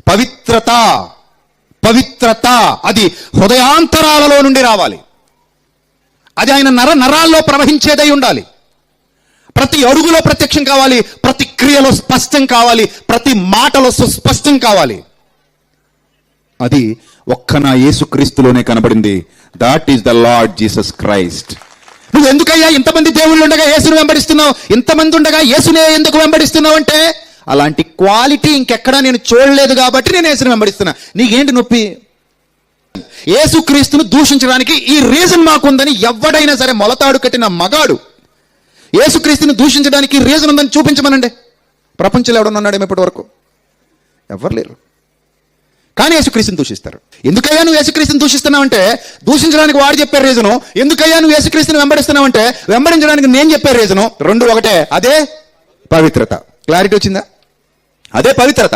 పవిత్రత, పవిత్రత అది హృదయాంతరాలలో నుండి రావాలి. అది ఆయన నరాల్లో ప్రవహించేదై ఉండాలి. ప్రతి అడుగులో ప్రత్యక్షం కావాలి, ప్రతి క్రియలో స్పష్టం కావాలి, ప్రతి మాటలో సుస్పష్టం కావాలి. అది ఒక్క నా యేసుక్రీస్తులోనే కనబడింది. That is the lord Jesus Christ. నువ్వు ఎందుకయ్యా ఇంతమంది దేవుళ్ళు ఉండగా యేసును వెంబడిస్తున్నావు, ఇంతమంది ఉండగా యేసునే ఎందుకు వెంబడిస్తున్నావు అంటే, అలాంటి క్వాలిటీ ఇంకెక్కడా నేను చూడలేదు కాబట్టి నేను యేసును వెంబడిస్తున్నా. నీకేంటి నొప్పి? యేసుక్రీస్తును దూషించడానికి ఈ రీజన్ మాకుందని ఎవడైనా సరే, మొలతాడు కట్టిన మగాడు యేసుక్రీస్తుని దూషించడానికి రీజన్ ఉందని చూపించమనండి. ప్రపంచంలో ఎవడన్నాడేమో ఇప్పటి వరకు? ఎవరు లేరు. కానీ యేసుక్రీస్తుని దూషిస్తారు. ఎందుకయ్యా నువ్వు యేసుక్రీస్తుని దూషిస్తున్నావంటే, దూషించడానికి వాడు చెప్పే రీజను. ఎందుకయ్యా నువ్వు యేసుక్రీస్తుని వెంబడిస్తున్నావంటే, వెంబడించడానికి నేను చెప్పే రీజను. రెండు ఒకటే. అదే పవిత్రత. క్లారిటీ వచ్చిందా? అదే పవిత్రత.